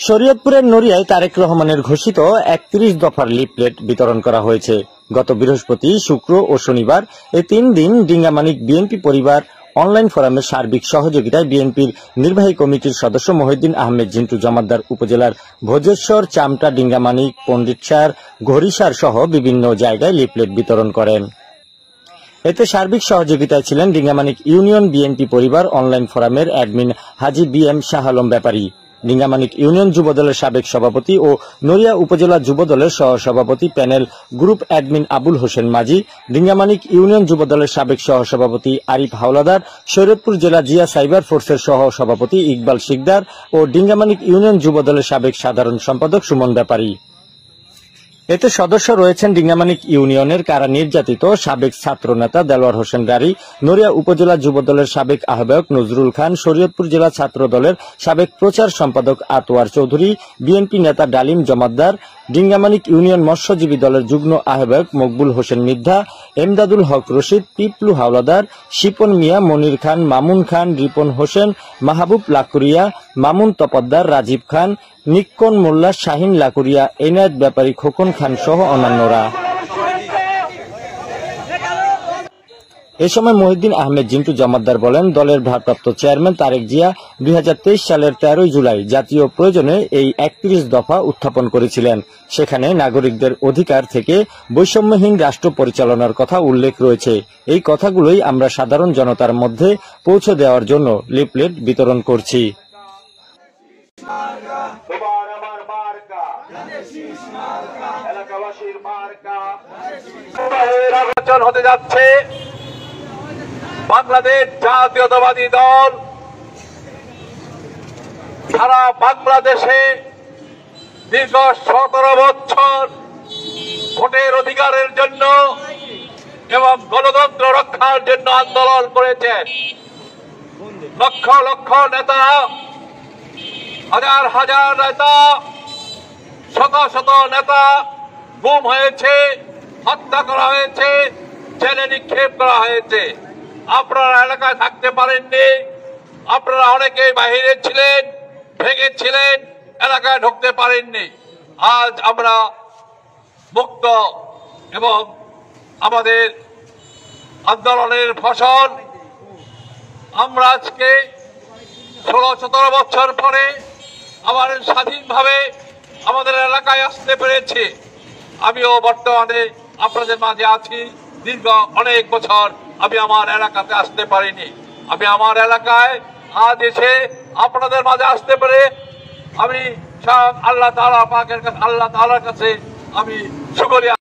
শরীয়তপুরের নড়িয়ায় তারেক রহমানের ঘোষিত ৩১ দফার লিফলেট বিতরণ করা হয়েছে। গত বৃহস্পতি, শুক্র ও শনিবার এই ৩ দিন ডিঙ্গামানিক বিএনপি পরিবার অনলাইন ফোরামের সার্বিক সহযোগিতায় বিএনপির নির্বাহী কমিটির সদস্য মহিউদ্দিন আহমেদ জিন্টু জমাদ্দার উপজেলার ভোজেশ্বর, চামটা, ডিঙ্গামানিক, পণ্ডিতসার, ঘড়িসার সহ বিভিন্ন জায়গায় লিফলেট বিতরণ করেন। এতে সার্বিক সহযোগিতায় ছিলেন ডিঙ্গামানিক ইউনিয়ন বিএনপি পরিবার অনলাইন ফোরামের অ্যাডমিন হাজী বি.এম. শাহ আলম ব্যাপারী, ডিঙ্গামানিক ইউনিয়ন যুবদলের সাবেক সভাপতি ও নড়িয়া উপজেলা যুবদলের সহসভাপতি panel group admin Abul Hossain মাঝি, ডিঙ্গামানিক ইউনিয়ন যুবদলের সাবেক সহসভাপতি আরিফ হাওলাদার, শরীয়তপুর জেলা জিয়া সাইবার ফোর্সের সহসভাপতি ইকবাল শিকদার ও ডিঙ্গামানিক ইউনিয়ন যুবদলের সাবেক সাধারণ সম্পাদক সুমন ব্যাপারী। এতে সদস্য রয়েছেন ডিঙ্গামানিক ইউনিয়নের কারা নির্যাতিত সাবেক ছাত্র নেতা দেলোয়ার হোসেন গাড়ি, নড়িয়া উপজেলা যুবদলের সাবেক আহ্বায়ক নজরুল খান, শরীয়তপুর জেলা ছাত্র দলের সাবেক প্রচার সম্পাদক আতোয়ার চৌধুরী, বিএনপি নেতা ডালিম জমাদ্দার, ডিঙ্গামানিক ইউনিয়ন মৎস্যজীবী দলের যুগ্ম আহ্বায়ক মকবুল হোসেন মিদ্ধা, এমদাদুল হক রশিদ, পিপলু হাওলাদার, শিপন মিয়া, মনির খান, মামুন খান, রিপন হোসেন, মাহবুব লাকুরিয়া, মামুন তপদ্দার, রাজীব খান, নিক্কন মোল্লা, শাহিন লাকুরিয়া, এনায়েত ব্যাপারী, খোকন খান সহ অন্যান্যরা। এ সময় মহিউদ্দিন আহমেদ জিন্টু জমাদ্দার বলেন, দলের ভারপ্রাপ্ত চেয়ারম্যান তারেক জিয়া ২০২৩ সালের ১৩ জুলাই জাতীয় প্রয়োজনে এই ৩১ দফা উত্থাপন করেছিলেন। সেখানে নাগরিকদের অধিকার থেকে বৈষম্যহীন রাষ্ট্র পরিচালনার কথা উল্লেখ রয়েছে। এই কথাগুলোই আমরা সাধারণ জনতার মধ্যে পৌঁছে দেওয়ার জন্য লিফলেট বিতরণ করছি। হতে যাচ্ছে বাংলাদেশ জাতীয়তাবাদী দল সারা বাংলাদেশে দীর্ঘ ১৭ বছর ভোটের অধিকারের জন্য এবং গণতন্ত্র রক্ষার জন্য আন্দোলন করেছেন। লক্ষ লক্ষ নেতা, হাজার হাজার নেতা, শত শত নেতা গুম হয়েছে, হত্যা করা হয়েছে, জেলে নিক্ষেপ করা হয়েছে। আপনারা এলাকায় থাকতে পারেননি, আপনারা অনেকে বাহিরে ছিলেন, ভেঙেছিলেন, এলাকায় ঢুকতে পারেননি। আজ আমরা মুক্ত এবং আমাদের আন্দোলনের ফসল আমরা আজকে ১৬-১৭ বছর পরে আবার স্বাধীনভাবে আমাদের এলাকায় আসতে পেরেছি। আমিও বর্তমানে আপনাদের মাঝে আছি। দীর্ঘ অনেক বছর আমি আমার এলাকাতে আসতে পারিনি। আমি আমার এলাকায় আজ এসে আপনাদের মাঝে আসতে পেরে আমি আল্লাহ তাআলার কাছে আমি শুকরিয়া